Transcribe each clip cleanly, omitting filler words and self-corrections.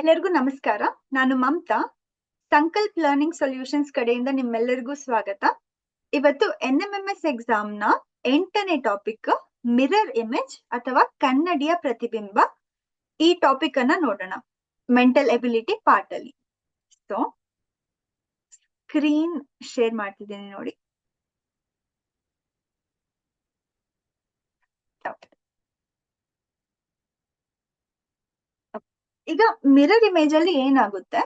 ಎಲ್ಲರಿಗೂ ನಮಸ್ಕಾರ. ನಾನು ಮಮತಾ. ಸಂಕಲ್ಪ ಲರ್ನಿಂಗ್ ಸೊಲ್ಯೂಷನ್ಸ್ ಕಡೆಯಿಂದ ನಿಮ್ಮೆಲ್ಲರಿಗೂ ಸ್ವಾಗತ. ಇವತ್ತು NMMS ಎಕ್ಸಾಮ್ ನ 8ನೇ ಟಾಪಿಕ್ ಮಿರರ್ ಇಮೇಜ್ ಅಥವಾ ಕನ್ನಡಿಯ ಪ್ರತಿಬಿಂಬ. ಈ ಟಾಪಿಕ್ ಅನ್ನ ನೋಡೋಣ ಮೆಂಟಲ್ ಎಬಿಲಿಟಿ ಪಾರ್ಟ್ ಅಲ್ಲಿ. ಸೊ ಸ್ಕ್ರೀನ್ ಶೇರ್ ಮಾಡ್ತಿದ್ದೀನಿ ನೋಡಿ. ಈಗ ಮಿರರ್ ಇಮೇಜ್ ಅಲ್ಲಿ ಏನಾಗುತ್ತೆ,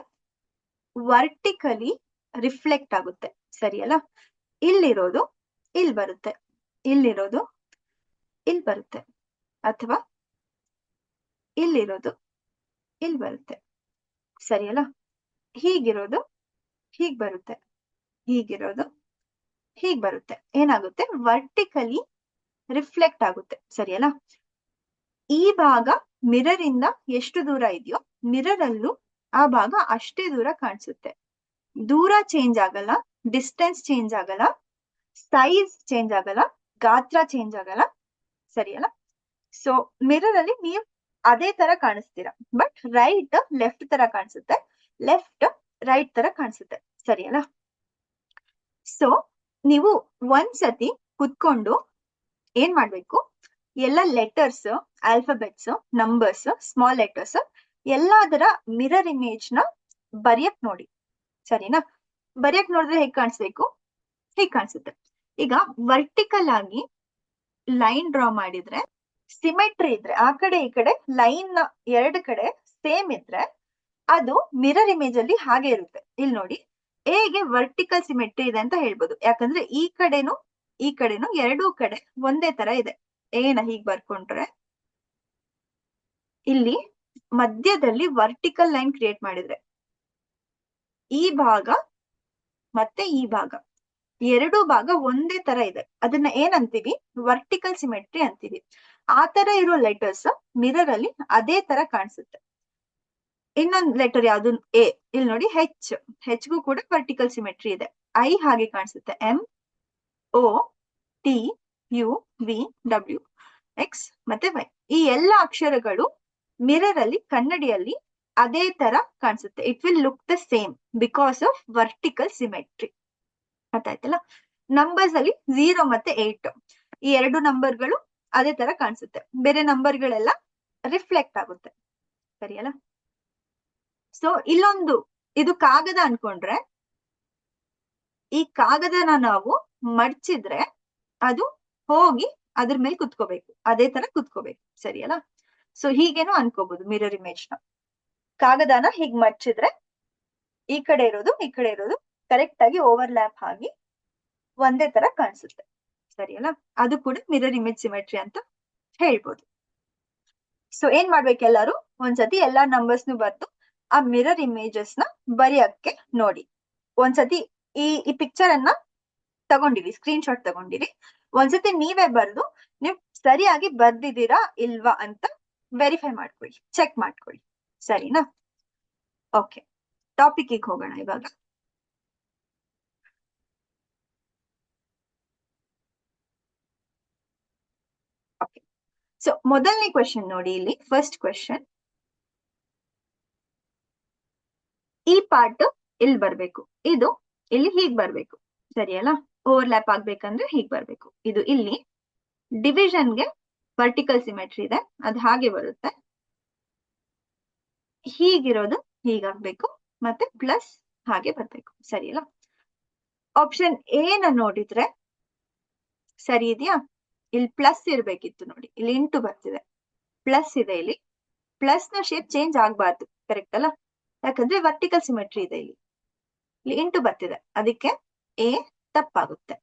ವರ್ಟಿಕಲಿ ರಿಫ್ಲೆಕ್ಟ್ ಆಗುತ್ತೆ, ಸರಿಯಲ್ಲ? ಇಲ್ಲಿರೋದು ಇಲ್ಲಿ ಬರುತ್ತೆ, ಇಲ್ಲಿರೋದು ಇಲ್ಲಿ ಬರುತ್ತೆ, ಅಥವಾ ಇಲ್ಲಿರೋದು ಇಲ್ಲಿ ಬರುತ್ತೆ, ಸರಿಯಲ್ಲ? ಹೀಗಿರೋದು ಹೀಗ್ ಬರುತ್ತೆ, ಹೀಗಿರೋದು ಹೀಗ್ ಬರುತ್ತೆ. ಏನಾಗುತ್ತೆ, ವರ್ಟಿಕಲಿ ರಿಫ್ಲೆಕ್ಟ್ ಆಗುತ್ತೆ, ಸರಿಯಲ್ಲ? ಈ ಭಾಗ ಮಿರರ್ ಇಂದ ಎಷ್ಟು ದೂರ ಇದೆಯೋ ಮಿರರ್ ಅಲ್ಲೂ ಆ ಭಾಗ ಅಷ್ಟೇ ದೂರ ಕಾಣಿಸುತ್ತೆ. ದೂರ ಚೇಂಜ್ ಆಗಲ್ಲ, ಡಿಸ್ಟೆನ್ಸ್ ಚೇಂಜ್ ಆಗಲ್ಲ, ಸೈಜ್ ಚೇಂಜ್ ಆಗಲ್ಲ, ಗಾತ್ರ ಚೇಂಜ್ ಆಗಲ್ಲ, ಸರಿಯಲ್ಲ? ಸೊ ಮಿರರ್ ಅಲ್ಲಿ ನೀವು ಅದೇ ತರ ಕಾಣಿಸ್ತೀರಾ, ಬಟ್ ರೈಟ್ ಲೆಫ್ಟ್ ತರ ಕಾಣಿಸುತ್ತೆ, ಲೆಫ್ಟ್ ರೈಟ್ ತರ ಕಾಣಿಸುತ್ತೆ, ಸರಿಯಲ್ಲ? ಸೊ ನೀವು ಒಂದ್ಸತಿ ಕುತ್ಕೊಂಡು ಏನ್ ಮಾಡ್ಬೇಕು, ಎಲ್ಲ letters, alphabets, numbers, small letters ಎಲ್ಲದರ ಮಿರರ್ ಇಮೇಜ್ ನ ಬರೆಯಕ್ ನೋಡಿ, ಸರಿನಾ? ಬರೆಯಕ್ ನೋಡಿದ್ರೆ ಹೇಗ್ ಕಾಣಿಸ್ಬೇಕು, ಹೇಗ್ ಕಾಣಿಸುತ್ತೆ. ಈಗ ವರ್ಟಿಕಲ್ ಆಗಿ ಲೈನ್ ಡ್ರಾ ಮಾಡಿದ್ರೆ, ಸಿಮೆಟ್ರಿ ಇದ್ರೆ, ಆ ಕಡೆ ಈ ಕಡೆ ಲೈನ್ ಎರಡು ಕಡೆ ಸೇಮ್ ಇದ್ರೆ ಅದು ಮಿರರ್ ಇಮೇಜ್ ಅಲ್ಲಿ ಹಾಗೆ ಇರುತ್ತೆ. ಇಲ್ಲಿ ನೋಡಿ, ಹೇಗೆ ವರ್ಟಿಕಲ್ ಸಿಮೆಟ್ರಿ ಇದೆ ಅಂತ ಹೇಳ್ಬೋದು, ಯಾಕಂದ್ರೆ ಈ ಕಡೆನು ಎರಡೂ ಕಡೆ ಒಂದೇ ತರ ಇದೆ. ಏನ ಹೀಗ್ ಬರ್ಕೊಂಡ್ರೆ ಇಲ್ಲಿ ಮಧ್ಯದಲ್ಲಿ ವರ್ಟಿಕಲ್ ಲೈನ್ ಕ್ರಿಯೇಟ್ ಮಾಡಿದ್ರೆ ಈ ಭಾಗ ಮತ್ತೆ ಈ ಭಾಗ ಎರಡೂ ಭಾಗ ಒಂದೇ ತರ ಇದೆ, ಅದನ್ನ ಏನಂತೀವಿ, ವರ್ಟಿಕಲ್ ಸಿಮೆಟ್ರಿ ಅಂತೀವಿ. ಆ ತರ ಇರೋ ಲೆಟರ್ಸ್ ಮಿರರ್ ಅಲ್ಲಿ ಅದೇ ತರ ಕಾಣಿಸುತ್ತೆ. ಇನ್ನೊಂದು ಲೆಟರ್ ಯಾವ್ದು, ಎ. ಇಲ್ಲಿ ನೋಡಿ, ಹೆಚ್ಗೂ ಕೂಡ ವರ್ಟಿಕಲ್ ಸಿಮೆಟ್ರಿ ಇದೆ. ಐ ಹಾಗೆ ಕಾಣಿಸುತ್ತೆ, MOTUVW, X ಮತ್ತೆ Y. ಈ ಎಲ್ಲ ಅಕ್ಷರಗಳು ಮಿರರ್ ಅಲ್ಲಿ, ಕನ್ನಡಿಯಲ್ಲಿ ಅದೇ ತರ ಕಾಣಿಸುತ್ತೆ. It will look the same because of vertical symmetry. ಗೊತ್ತಾಯ್ತಲ್ಲ? ನಂಬರ್ಸ್ ಅಲ್ಲಿ 0 ಮತ್ತೆ 8, ಈ ಎರಡು ನಂಬರ್ಗಳು ಅದೇ ತರ ಕಾಣಿಸುತ್ತೆ, ಬೇರೆ ನಂಬರ್ಗಳೆಲ್ಲ ರಿಫ್ಲೆಕ್ಟ್ ಆಗುತ್ತೆ, ಸರಿಯಲ್ಲ? ಸೊ ಇಲ್ಲೊಂದು, ಇದು ಕಾಗದ ಅನ್ಕೊಂಡ್ರೆ, ಈ ಕಾಗದನ ನಾವು ಮಡ್ಚಿದ್ರೆ ಅದು ಹೋಗಿ ಅದ್ರ ಮೇಲೆ ಕುತ್ಕೋಬೇಕು, ಅದೇ ತರ ಕುತ್ಕೋಬೇಕು, ಸರಿಯಲ್ಲ? ಸೊ ಹೀಗೇನು ಅನ್ಕೋಬಹುದು ಮಿರರ್ ಇಮೇಜ್ ನ. ಕಾಗದನ ಹೀಗ್ ಮಡ್ಚಿದ್ರೆ ಈ ಕಡೆ ಇರೋದು ಕರೆಕ್ಟ್ ಆಗಿ ಓವರ್ಲ್ಯಾಪ್ ಆಗಿ ಒಂದೇ ತರ ಕಾಣಿಸುತ್ತೆ, ಸರಿಯಲ್ಲ? ಅದು ಕೂಡ ಮಿರರ್ ಇಮೇಜ್ ಸಿಮೆಟ್ರಿ ಅಂತ ಹೇಳ್ಬೋದು. ಸೊ ಏನ್ ಮಾಡ್ಬೇಕು, ಎಲ್ಲರೂ ಒಂದ್ಸತಿ ಎಲ್ಲಾ ನಂಬರ್ಸ್ನು ಬರ್ದು ಆ ಮಿರರ್ ಇಮೇಜಸ್ ನ ಬರೆಯಕ್ಕೆ ನೋಡಿ. ಒಂದ್ಸತಿ ಈ ಪಿಕ್ಚರ್ ಅನ್ನ ತಗೊಂಡಿರಿ, ಸ್ಕ್ರೀನ್ ಶಾಟ್ ತಗೊಂಡಿರಿ. ಒಂದ್ಸತಿ ನೀವೇ ಬರ್ದು ನೀವು ಸರಿಯಾಗಿ ಬರ್ದಿದ್ದೀರಾ ಇಲ್ವಾ ಅಂತ ವೆರಿಫೈ ಮಾಡ್ಕೊಳ್ಳಿ, ಚೆಕ್ ಮಾಡ್ಕೊಳ್ಳಿ, ಸರಿನಾ? ಓಕೆ, ಟಾಪಿಕ್ ಹೋಗೋಣ ಇವಾಗ. ಓಕೆ, ಸೊ ಮೊದಲನೇ ಕ್ವೆಶನ್ ನೋಡಿ, ಇಲ್ಲಿ ಫಸ್ಟ್ ಕ್ವೆಶನ್. ಈ ಪಾರ್ಟ್ ಇಲ್ಲಿ ಬರ್ಬೇಕು, ಇದು ಇಲ್ಲಿ ಹೀಗ್ ಬರ್ಬೇಕು, ಸರಿಯಲ್ಲ? ಓವರ್ಲ್ಯಾಪ್ ಆಗ್ಬೇಕಂದ್ರೆ ಹೀಗ್ ಬರ್ಬೇಕು. ಇದು ಇಲ್ಲಿ ಡಿವಿಷನ್ಗೆ ವರ್ಟಿಕಲ್ ಸಿಮೆಟ್ರಿ ಇದೆ, ಅದು ಹಾಗೆ ಬರುತ್ತೆ. ಹೀಗಿರೋದು ಹೀಗಾಗ್ಬೇಕು, ಮತ್ತೆ ಪ್ಲಸ್ ಹಾಗೆ ಬರ್ಬೇಕು, ಸರಿಯಲ್ಲ? ಆಪ್ಷನ್ ಎ ನ ನೋಡಿದ್ರೆ ಸರಿ ಇದೆಯಾ? ಇಲ್ಲಿ ಪ್ಲಸ್ ಇರ್ಬೇಕಿತ್ತು ನೋಡಿ, ಇಲ್ಲಿ ಇಂಟು ಬರ್ತಿದೆ, ಪ್ಲಸ್ ಇದೆ. ಇಲ್ಲಿ ಪ್ಲಸ್ ನ ಶೇಪ್ ಚೇಂಜ್ ಆಗ್ಬಾರ್ದು, ಕರೆಕ್ಟ್ ಅಲ್ಲ? ಯಾಕಂದ್ರೆ ವರ್ಟಿಕಲ್ ಸಿಮೆಟ್ರಿ ಇದೆ. ಇಲ್ಲಿ ಇಂಟು ಬರ್ತಿದೆ, ಅದಕ್ಕೆ ಎ ತಪ್ಪಾಗುತ್ತೆ.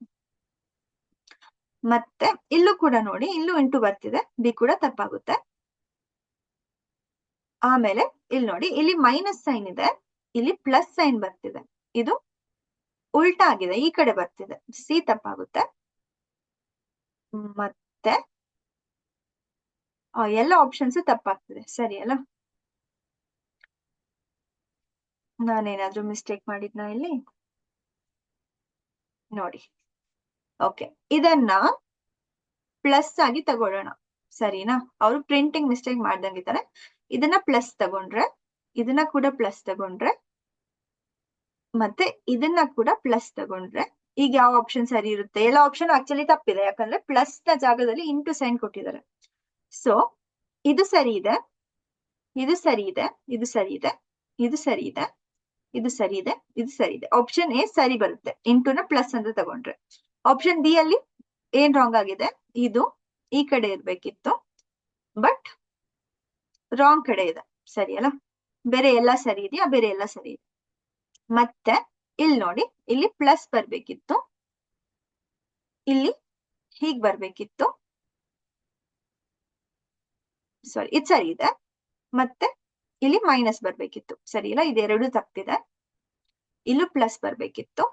ಮತ್ತೆ ಇಲ್ಲೂ ಕೂಡ ನೋಡಿ, ಇಲ್ಲೂ ಇಂಟು ಬರ್ತಿದೆ, ಬಿ ಕೂಡ ತಪ್ಪಾಗುತ್ತೆ. ಆಮೇಲೆ ಇಲ್ಲಿ ನೋಡಿ, ಇಲ್ಲಿ ಮೈನಸ್ ಸೈನ್ ಇದೆ, ಇಲ್ಲಿ ಪ್ಲಸ್ ಸೈನ್ ಬರ್ತಿದೆ, ಇದು ಉಲ್ಟಾ ಆಗಿದೆ, ಈ ಕಡೆ ಬರ್ತಿದೆ, ಸಿ ತಪ್ಪಾಗುತ್ತೆ. ಮತ್ತೆ ಎಲ್ಲ ಆಪ್ಷನ್ಸ್ ತಪ್ಪಾಗ್ತಿದೆ, ಸರಿಯಲ್ಲ? ನಾನೇನಾದ್ರೂ ಮಿಸ್ಟೇಕ್ ಮಾಡಿದ್ನ ಇಲ್ಲಿ ನೋಡಿ. ಓಕೆ, ಇದನ್ನ ಪ್ಲಸ್ ಆಗಿ ತಗೊಳ್ಳೋಣ, ಸರಿನಾ? ಅವರು ಪ್ರಿಂಟಿಂಗ್ ಮಿಸ್ಟೇಕ್ ಮಾಡ್ದಂಗಿದ್ದಾರೆ. ಇದನ್ನ ಪ್ಲಸ್ ತಗೊಂಡ್ರೆ ಇದನ್ನ ಕೂಡ ಪ್ಲಸ್ ತಗೊಂಡ್ರೆ ಮತ್ತೆ ಇದನ್ನ ಕೂಡ ಪ್ಲಸ್ ತಗೊಂಡ್ರೆ ಈಗ ಯಾವ ಆಪ್ಷನ್ ಸರಿ ಇರುತ್ತೆ? ಎಲ್ಲ ಆಪ್ಷನ್ ಆಕ್ಚುಲಿ ತಪ್ಪಿದೆ, ಯಾಕಂದ್ರೆ ಪ್ಲಸ್ ನ ಜಾಗದಲ್ಲಿ ಇಂಟು ಸೈನ್ ಕೊಟ್ಟಿದ್ದಾರೆ. ಸೊ ಇದು ಸರಿ ಇದೆ, ಇದು ಸರಿ ಇದೆ, ಇದು ಸರಿ ಇದೆ, ಇದು ಸರಿ ಇದೆ, ಇದು ಸರಿ ಇದೆ, ಇದು ಸರಿ ಇದೆ. ಆಪ್ಷನ್ ಎ ಸರಿ ಬರುತ್ತೆ, ಇಂಟುನ ಪ್ಲಸ್ ಅಂತ ತಗೊಂಡ್ರೆ. ಆಪ್ಷನ್ ಬಿ ಅಲ್ಲಿ ಏನ್ ರಾಂಗ್ ಆಗಿದೆ? ಇದು ಈ ಕಡೆ ಇರ್ಬೇಕಿತ್ತು, ಬಟ್ ರಾಂಗ್ ಕಡೆ ಇದೆ. ಸರಿ ಅಲ್ಲ? ಬೇರೆ ಎಲ್ಲ ಸರಿ ಇದೆಯಾ? ಬೇರೆ ಎಲ್ಲ ಸರಿ ಇದೆ. ಮತ್ತೆ ಇಲ್ಲಿ ನೋಡಿ, ಇಲ್ಲಿ ಪ್ಲಸ್ ಬರ್ಬೇಕಿತ್ತು, ಇಲ್ಲಿ ಹೀಗ್ ಬರ್ಬೇಕಿತ್ತು. ಸಾರಿ, ಇದು ಸರಿ ಇದೆ. ಮತ್ತೆ ಇಲ್ಲಿ ಮೈನಸ್ ಬರ್ಬೇಕಿತ್ತು. ಸರಿ ಇಲ್ಲ? ಇದೆರಡು ತಪ್ಪಿದೆ. ಇಲ್ಲೂ ಪ್ಲಸ್ ಬರ್ಬೇಕಿತ್ತು,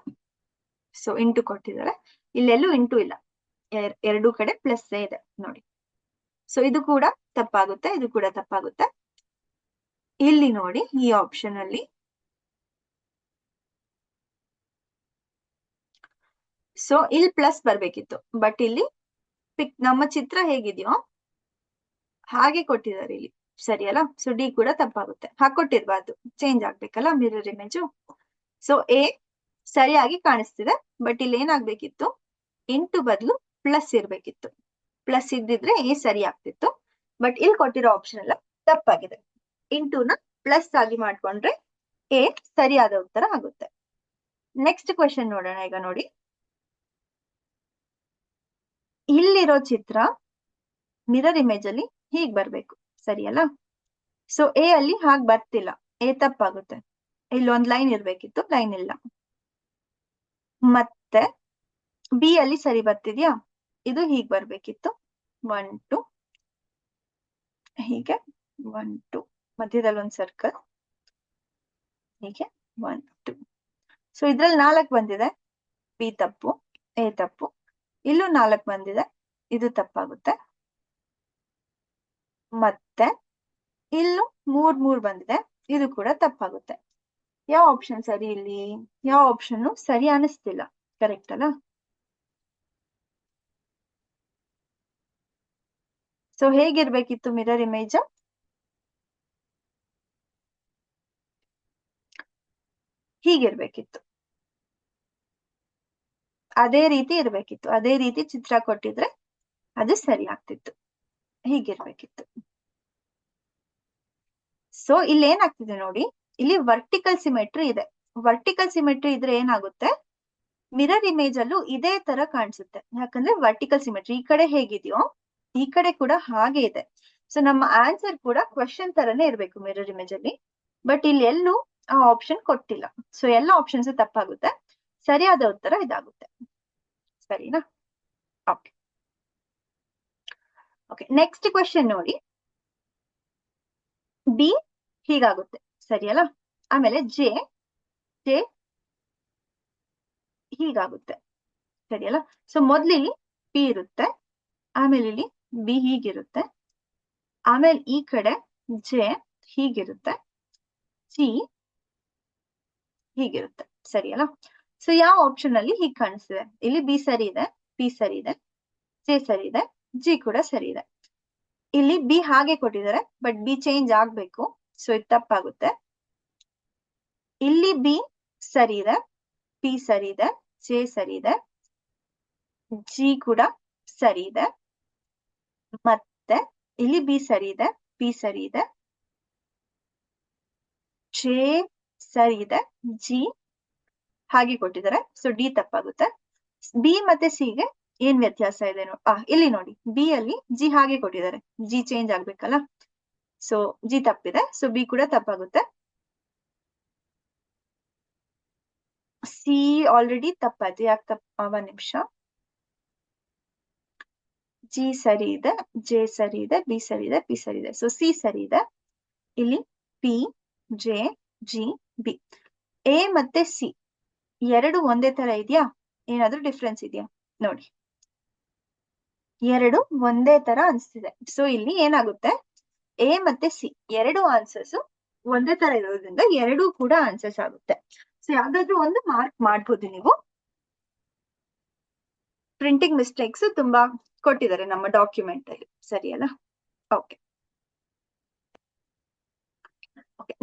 ಸೊ ಇಂಟು ಕೊಟ್ಟಿದ್ದಾರೆ. ಇಲ್ಲೆಲ್ಲೂ ಇಂಟು ಇಲ್ಲ, ಎರಡೂ ಕಡೆ ಪ್ಲಸ್ ಇದೆ ನೋಡಿ. ಸೊ ಇದು ಕೂಡ ತಪ್ಪಾಗುತ್ತೆ, ಇದು ಕೂಡ ತಪ್ಪಾಗುತ್ತೆ. ಇಲ್ಲಿ ನೋಡಿ, ಈ ಆಪ್ಷನ್ ಅಲ್ಲಿ ಸೊ ಇಲ್ಲಿ ಪ್ಲಸ್ ಬರ್ಬೇಕಿತ್ತು, ಬಟ್ ಇಲ್ಲಿ ನಮ್ಮ ಚಿತ್ರ ಹೇಗಿದೆಯೋ ಹಾಗೆ ಕೊಟ್ಟಿದ್ದಾರೆ ಇಲ್ಲಿ. ಸರಿ ಅಲ್ಲ? ಸೊ ಡಿ ಕೂಡ ತಪ್ಪಾಗುತ್ತೆ. ಹಾಕೊಟ್ಟಿರ್ಬಾರ್ದು, ಚೇಂಜ್ ಆಗ್ಬೇಕಲ್ಲ ಮಿರರ್ ಇಮೇಜು. ಸೊ ಎ ಸರಿಯಾಗಿ ಕಾಣಿಸ್ತಿದೆ, ಬಟ್ ಇಲ್ಲಿ ಏನಾಗ್ಬೇಕಿತ್ತು? ಇಂಟು ಬದಲು ಪ್ಲಸ್ ಇರ್ಬೇಕಿತ್ತು. ಪ್ಲಸ್ ಇದ್ದಿದ್ರೆ ಎ ಸರಿ ಆಗ್ತಿತ್ತು, ಬಟ್ ಇಲ್ಲಿ ಕೊಟ್ಟಿರೋ ಆಪ್ಷನ್ ಎಲ್ಲ ತಪ್ಪಾಗಿದೆ. ಇಂಟುನ ಪ್ಲಸ್ ಆಗಿ ಮಾಡ್ಕೊಂಡ್ರೆ ಎ ಸರಿಯಾದ ಉತ್ತರ ಆಗುತ್ತೆ. ನೆಕ್ಸ್ಟ್ ಕ್ವೆಶನ್ ನೋಡೋಣ. ಈಗ ನೋಡಿ, ಇಲ್ಲಿರೋ ಚಿತ್ರ ಮಿರರ್ ಇಮೇಜ್ ಅಲ್ಲಿ ಹೀಗ್ ಬರ್ಬೇಕು. ಸರಿ ಅಲ್ಲ? ಸೊ ಎ ಅಲ್ಲಿ ಹಾಗೆ ಬರ್ತಿಲ್ಲ, ಎ ತಪ್ಪಾಗುತ್ತೆ. ಇಲ್ಲೊಂದ್ ಲೈನ್ ಇರ್ಬೇಕಿತ್ತು, ಲೈನ್ ಇಲ್ಲ. ಮತ್ತೆ ಬಿ ಅಲ್ಲಿ ಸರಿ ಬರ್ತಿದ್ಯಾ? ಇದು ಹೀಗ್ ಬರ್ಬೇಕಿತ್ತು, 1 2 ಹೀಗೆ 1 2, ಮಧ್ಯದಲ್ಲಿ ಒಂದ್ ಸರ್ಕಲ್ ಹೀಗೆ 1 2. ಸೊ ಇದ್ರಲ್ಲಿ 4 ಬಂದಿದೆ, ಬಿ ತಪ್ಪು, ಎ ತಪ್ಪು. ಇಲ್ಲೂ 4 ಬಂದಿದೆ, ಇದು ತಪ್ಪಾಗುತ್ತೆ. ಮತ್ತೆ ಇಲ್ಲೂ 3 ಬಂದಿದೆ, ಇದು ಕೂಡ ತಪ್ಪಾಗುತ್ತೆ. ಯಾವ ಆಪ್ಷನ್ ಸರಿ ಇಲ್ಲಿ? ಯಾವ ಆಪ್ಷನ್ ಸರಿ ಅನಿಸ್ತಿಲ್ಲ. ಕರೆಕ್ಟ್ ಅಲ್ಲ? ಸೊ ಹೇಗಿರ್ಬೇಕಿತ್ತು ಮಿರರ್ ಇಮೇಜ್? ಹೀಗಿರ್ಬೇಕಿತ್ತು, ಅದೇ ರೀತಿ ಇರ್ಬೇಕಿತ್ತು. ಅದೇ ರೀತಿ ಚಿತ್ರ ಕೊಟ್ಟಿದ್ರೆ ಅದು ಸರಿ ಆಗ್ತಿತ್ತು. ಹೀಗಿರ್ಬೇಕಿತ್ತು. ಸೊ ಇಲ್ಲಿ ಏನಾಗ್ತಿದೆ ನೋಡಿ, ಇಲ್ಲಿ ವರ್ಟಿಕಲ್ ಸಿಮೆಟ್ರಿ ಇದೆ. ವರ್ಟಿಕಲ್ ಸಿಮೆಟ್ರಿ ಇದ್ರೆ ಏನಾಗುತ್ತೆ? ಮಿರರ್ ಇಮೇಜ್ ಅಲ್ಲೂ ಇದೇ ತರ ಕಾಣಿಸುತ್ತೆ, ಯಾಕಂದ್ರೆ ವರ್ಟಿಕಲ್ ಸಿಮೆಟ್ರಿ ಈ ಕಡೆ ಹೇಗಿದೆಯೋ ಈ ಕಡೆ ಕೂಡ ಹಾಗೆ ಇದೆ. ಸೊ ನಮ್ಮ ಆನ್ಸರ್ ಕೂಡ ಕ್ವೆಶನ್ ತರನೇ ಇರ್ಬೇಕು ಮಿರರ್ ಇಮೇಜ್ ಅಲ್ಲಿ, ಬಟ್ ಇಲ್ಲಿ ಎಲ್ಲೂ ಆ ಆಪ್ಷನ್ ಕೊಟ್ಟಿಲ್ಲ. ಸೊ ಎಲ್ಲ ಆಪ್ಷನ್ಸ್ ತಪ್ಪಾಗುತ್ತೆ. ಸರಿಯಾದ ಉತ್ತರ ಇದಾಗುತ್ತೆ. ಸರಿನಾ? ಓಕೆ ಓಕೆ, ನೆಕ್ಸ್ಟ್ ಕ್ವೆಶನ್ ನೋಡಿ. ಬಿ ಹೀಗಾಗುತ್ತೆ, ಸರಿ ಅಲ್ಲ? ಆಮೇಲೆ ಜೆ ಜೆ ಹೀಗಾಗುತ್ತೆ, ಸರಿ ಅಲ್ಲ? ಸೊ ಮೊದ್ಲಿಲ್ಲಿ ಬಿ ಇರುತ್ತೆ, ಆಮೇಲೆ ಇಲ್ಲಿ ಬಿ ಹೀಗಿರುತ್ತೆ, ಆಮೇಲೆ ಈ ಕಡೆ ಜೆ ಹೀಗಿರುತ್ತೆ, ಸಿ ಹೀಗಿರುತ್ತೆ. ಸರಿ ಅಲ್ಲ? ಸೊ ಯಾವ ಆಪ್ಷನ್ ಅಲ್ಲಿ ಹೀಗೆ ಕಾಣಿಸ್ತಿದೆ? ಇಲ್ಲಿ ಬಿ ಸರಿ ಇದೆ, ಪಿ ಸರಿ ಇದೆ, ಜೆ ಸರಿ ಇದೆ, ಜಿ ಕೂಡ ಸರಿ ಇದೆ. ಇಲ್ಲಿ ಬಿ ಹಾಗೆ ಕೊಟ್ಟಿದ್ದಾರೆ, ಬಟ್ ಬಿ ಚೇಂಜ್ ಆಗ್ಬೇಕು, ಸೊ ಇದು ತಪ್ಪಾಗುತ್ತೆ. ಇಲ್ಲಿ ಬಿ ಸರಿ ಇದೆ, ಪಿ ಸರಿ ಇದೆ, ಜೆ ಸರಿ ಇದೆ, ಜಿ ಕೂಡ ಸರಿ ಇದೆ. ಮತ್ತೆ ಇಲ್ಲಿ ಬಿ ಸರಿ ಇದೆ, ಪಿ ಸರಿ ಇದೆ, ಜೆ ಸರಿ ಇದೆ, ಜಿ ಹಾಗೆ ಕೊಟ್ಟಿದ್ದಾರೆ, ಸೊ ಡಿ ತಪ್ಪಾಗುತ್ತೆ. ಬಿ ಮತ್ತೆ ಸಿ ಗೆ ಏನ್ ವ್ಯತ್ಯಾಸ ಇದೆ? ಇಲ್ಲಿ ನೋಡಿ, ಬಿ ಅಲ್ಲಿ ಜಿ ಹಾಗೆ ಕೊಟ್ಟಿದ್ದಾರೆ, ಜಿ ಚೇಂಜ್ ಆಗ್ಬೇಕಲ್ಲ, ಸೊ ಜಿ ತಪ್ಪಿದೆ, ಸೊ ಬಿ ಕೂಡ ತಪ್ಪಾಗುತ್ತೆ. ಸಿ ಆಲ್ರೆಡಿ ತಪ್ಪಾಯ್ತು, ಯಾಕೆ ಒಂದ್ ನಿಮಿಷ. ಜಿ ಸರಿ ಇದೆ, ಜೆ ಸರಿ ಇದೆ, ಬಿ ಸರಿ ಇದೆ, ಪಿ ಸರಿ ಇದೆ, ಸೊ ಸಿ ಸರಿ ಇದೆ. ಇಲ್ಲಿ P, J, G, B. A ಮತ್ತೆ ಸಿ ಎರಡು ಒಂದೇ ತರ ಇದೆಯಾ? ಏನಾದ್ರೂ ಡಿಫ್ರೆನ್ಸ್ ಇದೆಯಾ? ನೋಡಿ, ಎರಡು ಒಂದೇ ತರ ಅನ್ಸ್ತಿದೆ. ಸೊ ಇಲ್ಲಿ ಏನಾಗುತ್ತೆ? ಎ ಮತ್ತೆ ಸಿ ಎರಡು ಆನ್ಸರ್ಸ್ ಒಂದೇ ತರ ಇರೋದ್ರಿಂದ ಎರಡೂ ಕೂಡ ಆನ್ಸರ್ಸ್ ಆಗುತ್ತೆ. ಸೊ ಯಾವ್ದಾದ್ರು ಒಂದು ಮಾರ್ಕ್ ಮಾಡ್ಬೋದು ನೀವು. ಪ್ರಿಂಟಿಂಗ್ ಮಿಸ್ಟೇಕ್ಸ್ ತುಂಬಾ ಕೊಟ್ಟಿದ್ದಾರೆ ನಮ್ಮ ಡಾಕ್ಯುಮೆಂಟ್ ಅಲ್ಲಿ, ಸರಿಯಲ್ಲ? ಓಕೆ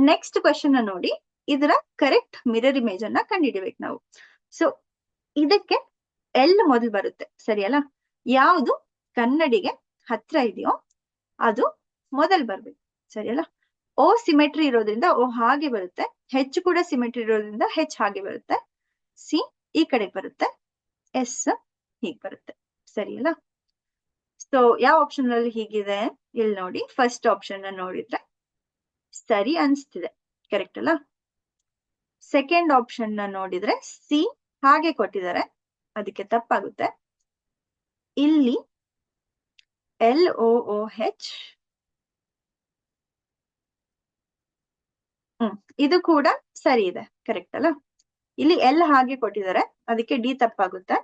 ನೆಕ್ಸ್ಟ್ ಕ್ವೆಶನ್ ನೋಡಿ, ಇದರ ಕರೆಕ್ಟ್ ಮಿರರ್ ಇಮೇಜ್ ಅನ್ನ ಕಂಡುಹಿಡಿಬೇಕು ನಾವು. ಸೊ ಇದಕ್ಕೆ ಎಲ್ ಮೊದಲು ಬರುತ್ತೆ, ಸರಿಯಲ್ಲ? ಯಾವುದು ಕನ್ನಡಿಗೆ ಹತ್ರ ಇದೆಯೋ ಅದು ಮೊದಲು ಬರ್ಬೇಕು, ಸರಿಯಲ್ಲ? ಓ ಸಿಮೆಟ್ರಿ ಇರೋದ್ರಿಂದ ಓ ಹಾಗೆ ಬರುತ್ತೆ, ಹೆಚ್ಚು ಕೂಡ ಸಿಮೆಟ್ರಿ ಇರೋದ್ರಿಂದ ಹೆಚ್ಚು ಹಾಗೆ ಬರುತ್ತೆ, ಸಿ ಈ ಕಡೆ ಬರುತ್ತೆ, ಎಸ್ ಹೀಗೆ ಬರುತ್ತೆ, ಸರಿಯಲ್ಲ? ಸೊ ಯಾವ ಆಪ್ಷನ್ ಅಲ್ಲಿ ಹೀಗಿದೆ ಇಲ್ಲಿ ನೋಡಿ, ಫಸ್ಟ್ ಆಪ್ಷನ್ ನೋಡಿದ್ರೆ ಸರಿ ಅನ್ಸ್ತಿದೆ, ಕರೆಕ್ಟ್ ಅಲ್ಲ? ಸೆಕೆಂಡ್ ಆಪ್ಷನ್ ನೋಡಿದ್ರೆ ಸಿ ಹಾಗೆ ಕೊಟ್ಟಿದ್ದಾರೆ, ಅದಕ್ಕೆ ತಪ್ಪಾಗುತ್ತೆ. ಇಲ್ಲಿ ಎಲ್ ಓ ಓ ಹೆಚ್, ಇದು ಕೂಡ ಸರಿ ಇದೆ, ಕರೆಕ್ಟ್ ಅಲ್ಲ? ಇಲ್ಲಿ ಎಲ್ ಹಾಗೆ ಕೊಟ್ಟಿದ್ದಾರೆ, ಅದಕ್ಕೆ ಡಿ ತಪ್ಪಾಗುತ್ತೆ.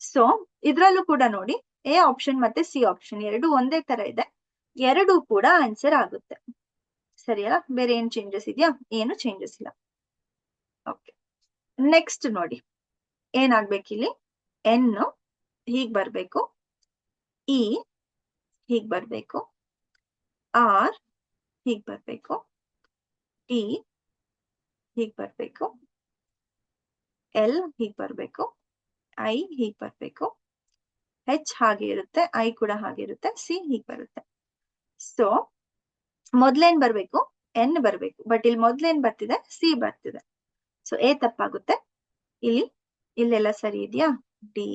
ಸೊ ಇದ್ರಲ್ಲೂ ಕೂಡ ನೋಡಿ, ಎ ಆಪ್ಷನ್ ಮತ್ತೆ ಸಿ ಆಪ್ಷನ್ ಎರಡು ಒಂದೇ ತರ ಇದೆ, ಎರಡು ಕೂಡ ಆನ್ಸರ್ ಆಗುತ್ತೆ, ಸರಿಯಲ್ಲ? ಬೇರೆ ಏನ್ ಚೇಂಜಸ್ ಇದೆಯಾ? ಏನು ಚೇಂಜಸ್ ಇಲ್ಲ. ಓಕೆ, ನೆಕ್ಸ್ಟ್ ನೋಡಿ ಏನಾಗ್ಬೇಕಿಲ್ಲಿ, ಎನ್ ಹೀಗ್ ಬರ್ಬೇಕು, ಇ ಹೀಗ್ ಬರ್ಬೇಕು, ಆರ್ ಹೀಗ್ ಬರ್ಬೇಕು, ಟಿ ಹೀಗ್ ಬರ್ಬೇಕು, ಎಲ್ ಹೀಗ್ ಬರ್ಬೇಕು, ಐ ಹೀಗ್ ಬರ್ಬೇಕು, ಹೆಚ್ ಹಾಗೆ ಇರುತ್ತೆ, ಐ ಕೂಡ ಹಾಗೆ ಇರುತ್ತೆ, ಸಿ ಹೀಗ್ ಬರುತ್ತೆ. ಸೊ ಮೊದ್ಲೇನ್ ಬರ್ಬೇಕು, ಎನ್ ಬರ್ಬೇಕು, ಬಟ್ ಇಲ್ಲಿ ಮೊದ್ಲೇನ್ ಬರ್ತಿದೆ, ಸಿ ಬರ್ತಿದೆ. ಸೊ ಎ ತಪ್ಪಾಗುತ್ತೆ, ಇಲ್ಲೆಲ್ಲ ಸರಿ ಇದೆಯಾ? D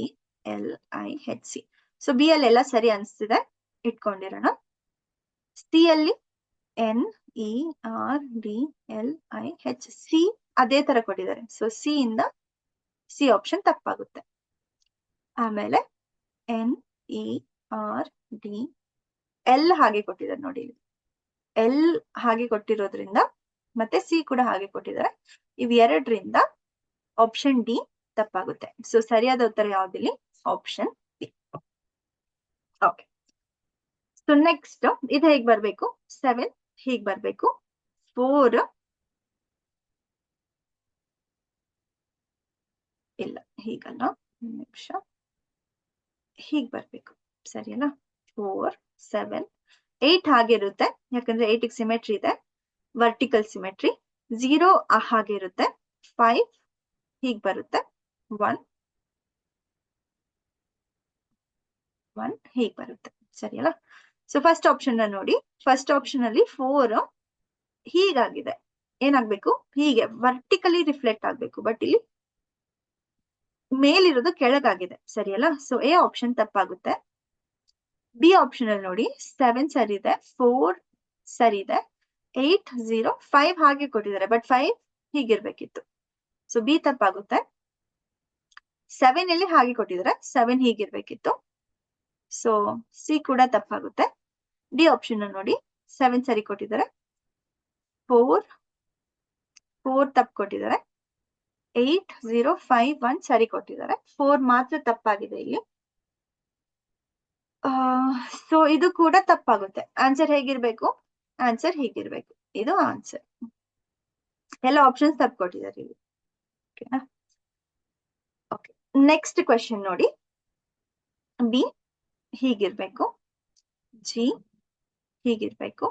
L I H C. So B ಅಲ್ಲಿ ಎಲ್ಲ ಸರಿ ಅನ್ಸ್ತಿದೆ, ಇಟ್ಕೊಂಡಿರೋಣ. ಸಿ ಅಲ್ಲಿ N E R D L I H C ಅದೇ ತರ ಕೊಟ್ಟಿದ್ದಾರೆ, ಸೊ ಸಿ ಇಂದ ಸಿ ಆಪ್ಷನ್ ತಪ್ಪಾಗುತ್ತೆ. ಆಮೇಲೆ N E R D L ಹಾಗೆ ಕೊಟ್ಟಿದ್ದಾರೆ ನೋಡಿ, ಎಲ್ ಹಾಗೆ ಕೊಟ್ಟಿರೋದ್ರಿಂದ ಮತ್ತೆ ಸಿ ಕೂಡ ಹಾಗೆ ಕೊಟ್ಟಿದ್ದಾರೆ, ಇವ್ ಎರಡರಿಂದ ಆಪ್ಷನ್ ಡಿ ತಪ್ಪಾಗುತ್ತೆ. ಸೊ ಸರಿಯಾದ ಉತ್ತರ ಯಾವ್ದಿಲ್ಲಿ? Option D. Okay, so next ಇದು ಹೇಗ್ ಬರ್ಬೇಕು, 7 ಹೀಗ್ ಬರ್ಬೇಕು, 4 ಇಲ್ಲ ಹೀಗಲ್ಲ, ನಿಮಿಷ, ಹೀಗ್ ಬರ್ಬೇಕು, ಸರಿಯಲ್ಲ? 4 7 8 ಹಾಗೆ ಇರುತ್ತೆ, ಯಾಕಂದ್ರೆ 8 ಸಿಮೆಟ್ರಿ ಇದೆ, ವರ್ಟಿಕಲ್ ಸಿಮೆಟ್ರಿ. 0 ಹಾಗೆ ಇರುತ್ತೆ, 5 ಹೀಗ್ ಬರುತ್ತೆ, 1 ಹೀಗ್ ಬರುತ್ತೆ, ಸರಿಯಲ್ಲ? ಸೊ ಫಸ್ಟ್ ಆಪ್ಷನ್ ನೋಡಿ, ಫಸ್ಟ್ ಆಪ್ಷನ್ ಅಲ್ಲಿ 4 ಹೀಗಾಗಿದೆ, ಏನಾಗ್ಬೇಕು, ಹೀಗೆ ವರ್ಟಿಕಲಿ ರಿಫ್ಲೆಕ್ಟ್ ಆಗ್ಬೇಕು, ಬಟ್ ಇಲ್ಲಿ ಮೇಲಿರೋದು ಕೆಳಗಾಗಿದೆ, ಸರಿಯಲ್ಲ? ಸೊ ಎ ಆಪ್ಷನ್ ತಪ್ಪಾಗುತ್ತೆ. ಬಿ ಆಪ್ಷನ್ ಅಲ್ಲಿ ನೋಡಿ 7 ಸರಿ ಇದೆ, 4 ಸರಿ ಇದೆ, 8 0 5 ಹಾಗೆ ಕೊಟ್ಟಿದ್ದಾರೆ, ಬಟ್ 5 ಹೀಗಿರ್ಬೇಕಿತ್ತು, ಸೊ ಬಿ ತಪ್ಪಾಗುತ್ತೆ. 7 ಇಲ್ಲಿ ಹಾಗೆ ಕೊಟ್ಟಿದ್ದಾರೆ, 7 ಹೀಗಿರ್ಬೇಕಿತ್ತು, ಸೊ ಸಿ ಕೂಡ ತಪ್ಪಾಗುತ್ತೆ. ಡಿ ಆಪ್ಷನ್ ನೋಡಿ 7 ಸರಿ ಕೊಟ್ಟಿದ್ದಾರೆ, 4 ತಪ್ಪು ಕೊಟ್ಟಿದ್ದಾರೆ, 8 0 5 1 ಸರಿ ಕೊಟ್ಟಿದ್ದಾರೆ, 4 ಮಾತ್ರ ತಪ್ಪಾಗಿದೆ ಇಲ್ಲಿ. ಸೊ ಇದು ಕೂಡ ತಪ್ಪಾಗುತ್ತೆ. ಆನ್ಸರ್ ಹೇಗಿರ್ಬೇಕು, ಆನ್ಸರ್ ಹೀಗಿರ್ಬೇಕು, ಇದು ಆನ್ಸರ್. ಎಲ್ಲ ಆಪ್ಷನ್ಸ್ ತಪ್ಪು ಕೊಟ್ಟಿದ್ದಾರೆ ಇಲ್ಲಿ, ಓಕೆನಾ? ಓಕೆ, ನೆಕ್ಸ್ಟ್ ಕ್ವೆಶನ್ ನೋಡಿ, ಬಿ ಹೀಗಿರ್ಬೇಕು, ಜಿ ಹೀಗಿರ್ಬೇಕು,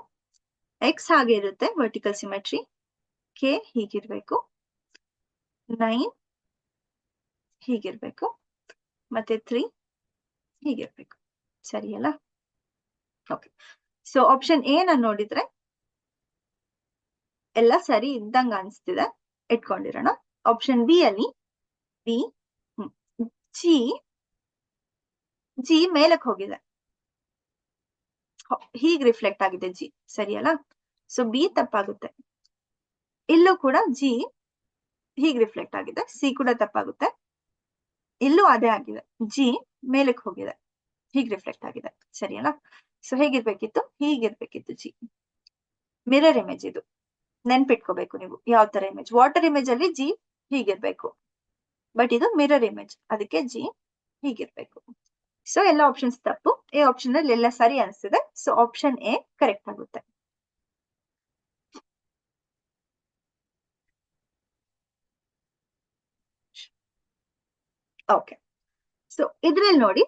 ಎಕ್ಸ್ ಹಾಗೆ ಇರುತ್ತೆ ವರ್ಟಿಕಲ್ ಸಿಮೆಟ್ರಿ, ಕೆ ಹೀಗಿರ್ಬೇಕು, 9 ಹೀಗಿರ್ಬೇಕು, ಮತ್ತೆ 3 ಹೀಗಿರ್ಬೇಕು, ಸರಿಯಲ್ಲ? ಓಕೆ, ಸೊ ಆಪ್ಷನ್ ಎ ನ ನೋಡಿದ್ರೆ ಎಲ್ಲ ಸರಿ ಇದ್ದಂಗ ಅನ್ಸ್ತಿದೆ, ಇಟ್ಕೊಂಡಿರೋಣ. ಆಪ್ಷನ್ ಬಿ ಅಲ್ಲಿ ಬಿ ಜಿ ಮೇಲಕ್ಕೆ ಹೋಗಿದೆ, ಹೀಗ್ ರಿಫ್ಲೆಕ್ಟ್ ಆಗಿದೆ ಜಿ, ಸರಿಯಲ್ಲ? ಸೊ ಬಿ ತಪ್ಪಾಗುತ್ತೆ. ಇಲ್ಲೂ ಕೂಡ ಜಿ ಹೀಗ್ ರಿಫ್ಲೆಕ್ಟ್ ಆಗಿದೆ, ಸಿ ಕೂಡ ತಪ್ಪಾಗುತ್ತೆ. ಇಲ್ಲೂ ಅದೇ ಆಗಿದೆ, ಜಿ ಮೇಲಕ್ಕೆ ಹೋಗಿದೆ, ಹೀಗ್ ರಿಫ್ಲೆಕ್ಟ್ ಆಗಿದೆ, ಸರಿಯಲ್ಲ? ಸೊ ಹೇಗಿರ್ಬೇಕಿತ್ತು, ಹೀಗಿರ್ಬೇಕಿತ್ತು ಜಿ. ಮಿರರ್ ಇಮೇಜ್ ಇದು, ನೆನ್ಪಿಟ್ಕೋಬೇಕು ನೀವು ಯಾವ ತರ ಇಮೇಜ್. ವಾಟರ್ ಇಮೇಜ್ ಅಲ್ಲಿ ಜಿ ಹೀಗಿರ್ಬೇಕು, ಬಟ್ ಇದು ಮಿರರ್ ಇಮೇಜ್, ಅದಕ್ಕೆ ಜಿ ಹೀಗಿರ್ಬೇಕು. ಸೊ ಎಲ್ಲ ಆಪ್ಷನ್ಸ್ ತಪ್ಪು, ಎ ಆಪ್ಷನ್ ಅಲ್ಲಿ ಎಲ್ಲ ಸರಿ ಅನಿಸ್ತಿದೆ, ಸೊ ಆಪ್ಷನ್ ಎ ಕರೆಕ್ಟ್ ಆಗುತ್ತೆ. ಓಕೆ, ಸೊ ಇದ್ರಲ್ಲಿ ನೋಡಿ,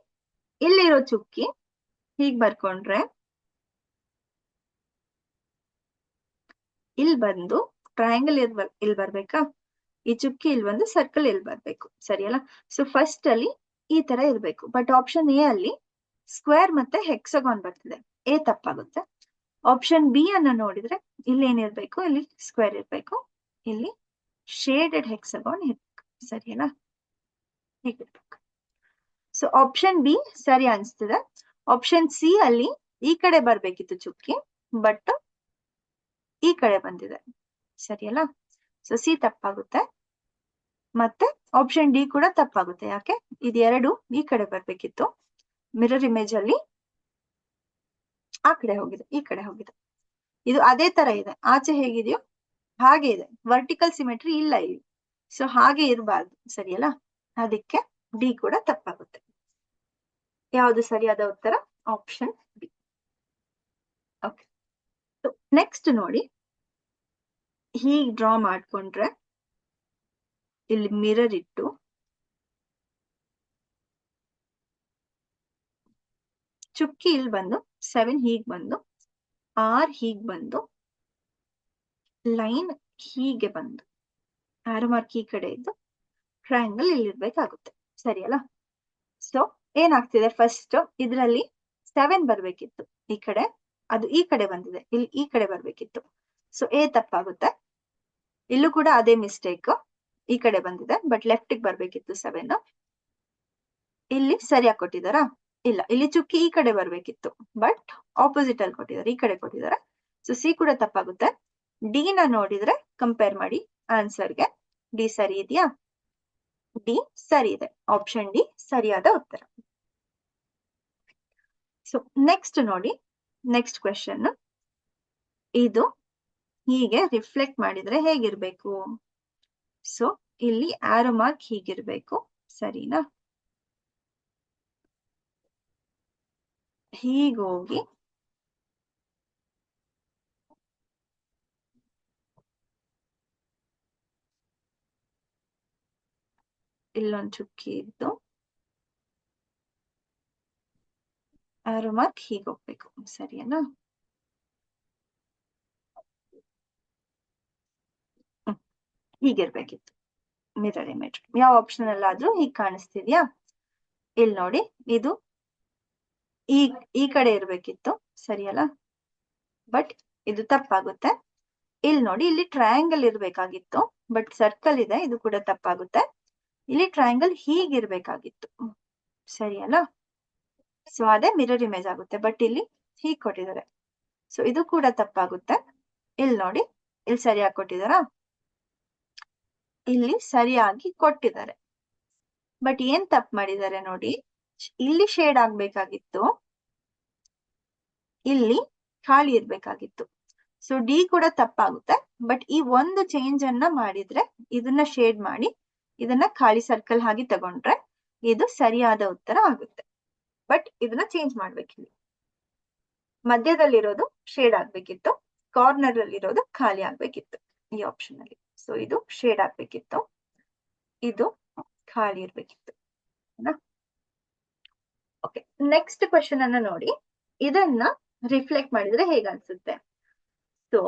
ಇಲ್ಲಿರೋ ಚುಕ್ಕಿ ಹೀಗ್ ಬರ್ಕೊಂಡ್ರೆ ಇಲ್ಲಿ ಬಂದು ಟ್ರಯಾಂಗಲ್ ಇಲ್ಲಿ ಬರ್ಬೇಕಾ, ಈ ಚುಕ್ಕಿ ಇಲ್ಲಿ ಬಂದು ಸರ್ಕಲ್ ಇಲ್ಲಿ ಬರ್ಬೇಕು, ಸರಿಯಲ್ಲ. ಸೊ ಫಸ್ಟ್ ಅಲ್ಲಿ ಈ ತರ ಇರ್ಬೇಕು, ಬಟ್ ಆಪ್ಷನ್ ಎ ಅಲ್ಲಿ ಸ್ಕ್ವೇರ್ ಮತ್ತೆ ಹೆಕ್ಸಗಾನ್ ಬರ್ತಿದೆ, ಎ ತಪ್ಪಾಗುತ್ತೆ. ಆಪ್ಷನ್ ಬಿ ಅನ್ನ ನೋಡಿದ್ರೆ ಇಲ್ಲಿ ಏನಿರ್ಬೇಕು, ಇಲ್ಲಿ ಸ್ಕ್ವೇರ್ ಇರ್ಬೇಕು, ಇಲ್ಲಿ ಶೇಡೆಡ್ ಹೆಕ್ಸಗಾನ್ ಇರ್ಬೇಕು, ಸರಿಯಲ್ಲ, ಹೀಗಿರ್ಬೇಕು. ಸೊ ಆಪ್ಷನ್ ಬಿ ಸರಿ ಅನ್ಸ್ತಿದೆ. ಆಪ್ಷನ್ ಸಿ ಅಲ್ಲಿ ಈ ಕಡೆ ಬರ್ಬೇಕಿತ್ತು ಚುಕ್ಕಿ, ಬಟ್ ಈ ಕಡೆ ಬಂದಿದೆ, ಸರಿಯಲ್ಲ. ಸೊ ಸಿ ತಪ್ಪಾಗುತ್ತೆ. ಮತ್ತೆ ಆಪ್ಷನ್ ಡಿ ಕೂಡ ತಪ್ಪಾಗುತ್ತೆ. ಯಾಕೆ, ಇದೆರಡು ಈ ಕಡೆ ಬರ್ಬೇಕಿತ್ತು, ಮಿರರ್ ಇಮೇಜ್ ಅಲ್ಲಿ ಆ ಕಡೆ ಹೋಗಿದೆ, ಈ ಕಡೆ ಹೋಗಿದೆ. ಇದು ಅದೇ ತರ ಇದೆ, ಆಚೆ ಹೇಗಿದೆಯೋ ಹಾಗೆ ಇದೆ, ವರ್ಟಿಕಲ್ ಸಿಮೆಟ್ರಿ ಇಲ್ಲ ಇಲ್ಲಿ. ಸೊ ಹಾಗೆ ಇರಬಾರ್ದು, ಸರಿಯಲ್ಲ. ಅದಕ್ಕೆ ಡಿ ಕೂಡ ತಪ್ಪಾಗುತ್ತೆ. ಯಾವುದು ಸರಿಯಾದ ಉತ್ತರ? Option B. ಓಕೆ, ನೆಕ್ಸ್ಟ್ ನೋಡಿ, ಹೀಗೆ ಡ್ರಾ ಮಾಡ್ಕೊಂಡ್ರೆ ಇಲ್ಲಿ ಮಿರರ್ ಇಟ್ಟು ಚುಕ್ಕಿ ಇಲ್ಲಿ ಬಂದು 7 ಹೀಗ್ ಬಂದು, ಆರ್ ಹೀಗ್ ಬಂದು, ಲೈನ್ ಹೀಗೆ ಬಂದು, ಆರೋ ಮಾರ್ಕ್ ಈ ಕಡೆ ಇದ್ದು, ಟ್ರಯಾಂಗಲ್ ಇಲ್ಲಿ ಇರ್ಬೇಕಾಗುತ್ತೆ, ಸರಿಯಲ್ಲ. ಸೊ ಏನಾಗ್ತಿದೆ, ಫಸ್ಟ್ ಇದ್ರಲ್ಲಿ 7 ಬರ್ಬೇಕಿತ್ತು ಈ ಕಡೆ, ಅದು ಈ ಕಡೆ ಬಂದಿದೆ, ಇಲ್ಲಿ ಈ ಕಡೆ ಬರ್ಬೇಕಿತ್ತು. ಸೊ ಎ ತಪ್ಪಾಗುತ್ತೆ. ಇಲ್ಲೂ ಕೂಡ ಅದೇ ಮಿಸ್ಟೇಕ್, ಈ ಕಡೆ ಬಂದಿದೆ ಬಟ್ ಲೆಫ್ಟ್ ಬರ್ಬೇಕಿತ್ತು 7. ಇಲ್ಲಿ ಸರಿಯಾಗಿ ಕೊಟ್ಟಿದಾರಾ? ಇಲ್ಲ, ಇಲ್ಲಿ ಚುಕ್ಕಿ ಈ ಕಡೆ ಬರ್ಬೇಕಿತ್ತು, ಬಟ್ ಆಪೋಸಿಟ್ ಅಲ್ಲಿ ಕೊಟ್ಟಿದ್ದಾರೆ, ಈ ಕಡೆ ಕೊಟ್ಟಿದ್ದಾರೆ. ಸೊ ಸಿ ಕೂಡ ತಪ್ಪಾಗುತ್ತೆ. ಡಿ ನ ನೋಡಿದ್ರೆ ಕಂಪೇರ್ ಮಾಡಿ ಆನ್ಸರ್ಗೆ, ಡಿ ಸರಿ ಇದೆಯಾ? ಡಿ ಸರಿ ಇದೆ, ಆಪ್ಷನ್ ಡಿ ಸರಿಯಾದ ಉತ್ತರ. ಸೊ ನೆಕ್ಸ್ಟ್ ನೋಡಿ, ನೆಕ್ಸ್ಟ್ ಕ್ವೆಶನ್, ಇದು ಹೀಗೆ ರಿಫ್ಲೆಕ್ಟ್ ಮಾಡಿದ್ರೆ ಹೇಗಿರ್ಬೇಕು? ಸೊ ಇಲ್ಲಿ ಆರೋ ಮಾರ್ಕ್ ಹೀಗಿರ್ಬೇಕು, ಸರಿನಾ? ಹೀಗೋಗಿ ಇಲ್ಲೊಂದು ಚುಕ್ಕಿ ಇದ್ದು ಆರೋ ಮಾರ್ಕ್ ಹೀಗೆ ಹೋಗ್ಬೇಕು, ಸರಿನಾ? ಹೀಗಿರ್ಬೇಕಿತ್ತು ಮಿರರ್ ಇಮೇಜ್. ಯಾವ ಆಪ್ಷನ್ ಅಲ್ಲಾದ್ರೂ ಹೀಗ್ ಕಾಣಿಸ್ತಿದ್ಯಾ? ಇಲ್ಲಿ ನೋಡಿ, ಇದು ಈ ಕಡೆ ಇರ್ಬೇಕಿತ್ತು, ಸರಿಯಲ್ಲ, ಬಟ್ ಇದು ತಪ್ಪಾಗುತ್ತೆ. ಇಲ್ಲಿ ನೋಡಿ, ಇಲ್ಲಿ ಟ್ರಯಾಂಗಲ್ ಇರ್ಬೇಕಾಗಿತ್ತು, ಬಟ್ ಸರ್ಕಲ್ ಇದೆ, ಇದು ಕೂಡ ತಪ್ಪಾಗುತ್ತೆ. ಇಲ್ಲಿ ಟ್ರಯಾಂಗಲ್ ಹೀಗಿರ್ಬೇಕಾಗಿತ್ತು, ಸರಿಯಲ್ಲ. ಸೊ ಅದೇ ಮಿರರ್ ಇಮೇಜ್ ಆಗುತ್ತೆ, ಬಟ್ ಇಲ್ಲಿ ಹೀಗ್ ಕೊಟ್ಟಿದ್ದಾರೆ. ಸೊ ಇದು ಕೂಡ ತಪ್ಪಾಗುತ್ತೆ. ಇಲ್ಲಿ ನೋಡಿ, ಇಲ್ಲಿ ಸರಿಯಾಗಿ ಕೊಟ್ಟಿದಾರಾ? ಇಲ್ಲಿ ಸರಿಯಾಗಿ ಕೊಟ್ಟಿದ್ದಾರೆ, ಬಟ್ ಏನ್ ತಪ್ಪು ಮಾಡಿದ್ದಾರೆ ನೋಡಿ, ಇಲ್ಲಿ ಶೇಡ್ ಆಗ್ಬೇಕಾಗಿತ್ತು, ಇಲ್ಲಿ ಖಾಲಿ ಇರ್ಬೇಕಾಗಿತ್ತು. ಸೊ ಡಿ ಕೂಡ ತಪ್ಪಾಗುತ್ತೆ, ಬಟ್ ಈ ಒಂದು ಚೇಂಜ್ ಅನ್ನ ಮಾಡಿದ್ರೆ, ಇದನ್ನ ಶೇಡ್ ಮಾಡಿ ಇದನ್ನ ಖಾಲಿ ಸರ್ಕಲ್ ಆಗಿ ತಗೊಂಡ್ರೆ ಇದು ಸರಿಯಾದ ಉತ್ತರ ಆಗುತ್ತೆ. ಬಟ್ ಇದನ್ನ ಚೇಂಜ್ ಮಾಡ್ಬೇಕಿಲ್ಲಿ, ಮಧ್ಯದಲ್ಲಿರೋದು ಶೇಡ್ ಆಗ್ಬೇಕಿತ್ತು, ಕಾರ್ನರ್ ಅಲ್ಲಿ ಇರೋದು ಖಾಲಿ ಆಗ್ಬೇಕಿತ್ತು ಈ ಆಪ್ಷನ್ ಅಲ್ಲಿ. ಸೊ ಇದು ಶೇಡ್ ಆಗ್ಬೇಕಿತ್ತು, ಇದು ಖಾಲಿ ಇರ್ಬೇಕಿತ್ತು. ಓಕೆ, ನೆಕ್ಸ್ಟ್ ಕ್ವೆಶನ್ ಅನ್ನ ನೋಡಿ, ಇದನ್ನ ರಿಫ್ಲೆಕ್ಟ್ ಮಾಡಿದ್ರೆ ಹೇಗನ್ಸುತ್ತೆ? ಸೊ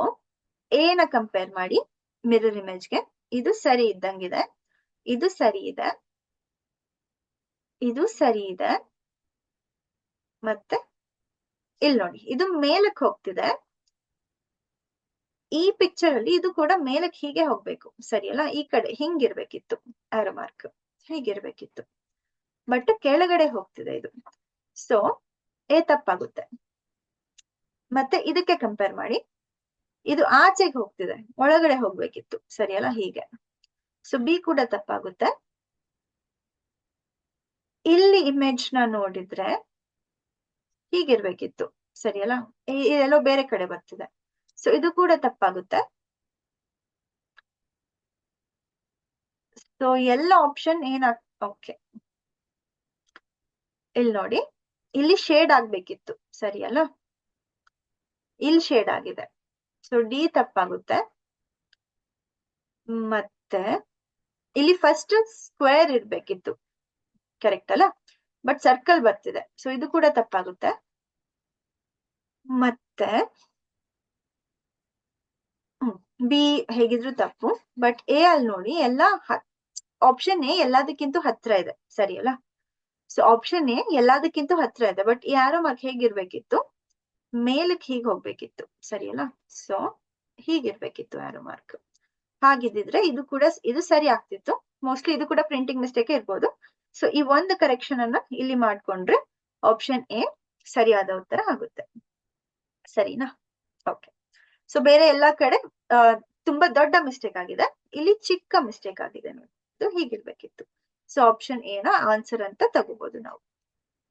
ಎ ನ ಕಂಪೇರ್ ಮಾಡಿ ಮಿರರ್ ಇಮೇಜ್ಗೆ, ಇದು ಸರಿ ಇದ್ದಂಗಿದೆ, ಇದು ಸರಿ ಇದೆ, ಇದು ಸರಿ ಇದೆ, ಮತ್ತೆ ಇಲ್ಲಿ ನೋಡಿ, ಇದು ಮೇಲಕ್ಕೆ ಹೋಗ್ತಿದೆ. ಈ ಪಿಕ್ಚರ್ ಅಲ್ಲಿ ಇದು ಕೂಡ ಮೇಲಕ್ಕೆ ಹೀಗೆ ಹೋಗ್ಬೇಕು, ಸರಿಯಲ್ಲ, ಈ ಕಡೆ ಹಿಂಗಿರ್ಬೇಕಿತ್ತು, ಆರೋ ಮಾರ್ಕ್ ಹೀಗಿರ್ಬೇಕಿತ್ತು, ಬಟ್ ಕೆಳಗಡೆ ಹೋಗ್ತಿದೆ ಇದು. ಸೊ ಎ ತಪ್ಪಾಗುತ್ತೆ. ಮತ್ತೆ ಇದಕ್ಕೆ ಕಂಪೇರ್ ಮಾಡಿ, ಇದು ಆಚೆಗೆ ಹೋಗ್ತಿದೆ, ಒಳಗಡೆ ಹೋಗ್ಬೇಕಿತ್ತು, ಸರಿಯಲ್ಲ, ಹೀಗೆ. ಸೊ ಬಿ ಕೂಡ ತಪ್ಪಾಗುತ್ತೆ. ಇಲ್ಲಿ ಇಮೇಜ್ ನ ನೋಡಿದ್ರೆ ಹೀಗಿರ್ಬೇಕಿತ್ತು, ಸರಿಯಲ್ಲ, ಎಲ್ಲೋ ಬೇರೆ ಕಡೆ ಬರ್ತಿದೆ. ಸೊ ಇದು ಕೂಡ ತಪ್ಪಾಗುತ್ತೆ. ಸೊ ಎಲ್ಲ ಆಪ್ಷನ್ ಓಕೆ, ಇಲ್ಲಿ ನೋಡಿ, ಇಲ್ಲಿ ಶೇಡ್ ಆಗ್ಬೇಕಿತ್ತು, ಸರಿಯಲ್ಲ, ಇಲ್ಲಿ ಶೇಡ್ ಆಗಿದೆ. ಸೊ ಡಿ ತಪ್ಪಾಗುತ್ತೆ. ಮತ್ತೆ ಇಲ್ಲಿ ಫಸ್ಟ್ ಸ್ಕ್ವೇರ್ ಇರ್ಬೇಕಿತ್ತು, ಕರೆಕ್ಟ್ ಅಲ್ಲ, ಬಟ್ ಸರ್ಕಲ್ ಬರ್ತಿದೆ. ಸೊ ಇದು ಕೂಡ ತಪ್ಪಾಗುತ್ತೆ. ಮತ್ತೆ ಬಿ ಹೇಗಿದ್ರು ತಪ್ಪು. ಬಟ್ ಎ ಅಲ್ಲಿ ನೋಡಿ ಎಲ್ಲ ಆಪ್ಷನ್ ಎ ಎಲ್ಲದಕ್ಕಿಂತ ಹತ್ರ ಇದೆ, ಸರಿ ಅಲ್ಲ? ಸೊ ಆಪ್ಷನ್ ಎ ಎಲ್ಲದಕ್ಕಿಂತ ಹತ್ರ ಇದೆ, ಬಟ್ ಯಾರೋ ಮಾರ್ಕ್ ಹೇಗಿರ್ಬೇಕಿತ್ತು, ಮೇಲಕ್ಕೆ ಹೀಗೆ ಹೋಗ್ಬೇಕಿತ್ತು, ಸರಿ ಅಲ್ಲ? ಸೊ ಹೀಗಿರ್ಬೇಕಿತ್ತು ಯಾರೋ ಮಾರ್ಕ್. ಹಾಗಿದ್ದಿದ್ರೆ ಇದು ಕೂಡ ಇದು ಸರಿ ಆಗ್ತಿತ್ತು. ಮೋಸ್ಟ್ಲಿ ಇದು ಕೂಡ ಪ್ರಿಂಟಿಂಗ್ ಮಿಸ್ಟೇಕ್ ಇರ್ಬೋದು. ಸೊ ಈ ಒಂದು ಕರೆಕ್ಷನ್ ಅನ್ನ ಇಲ್ಲಿ ಮಾಡ್ಕೊಂಡ್ರೆ ಆಪ್ಷನ್ ಎ ಸರಿಯಾದ ಉತ್ತರ ಆಗುತ್ತೆ, ಸರಿನಾ? ಓಕೆ. ಸೊ ಬೇರೆ ಎಲ್ಲಾ ಕಡೆ ತುಂಬಾ ದೊಡ್ಡ ಮಿಸ್ಟೇಕ್ ಆಗಿದೆ, ಇಲ್ಲಿ ಚಿಕ್ಕ ಮಿಸ್ಟೇಕ್ ಆಗಿದೆ ನೋಡಿ, ಇದು ಹೀಗಿರ್ಬೇಕಿತ್ತು. ಸೊ ಆಪ್ಷನ್ ಎ ನ ಆನ್ಸರ್ ಅಂತ ತಗೋಬಹುದು ನಾವು.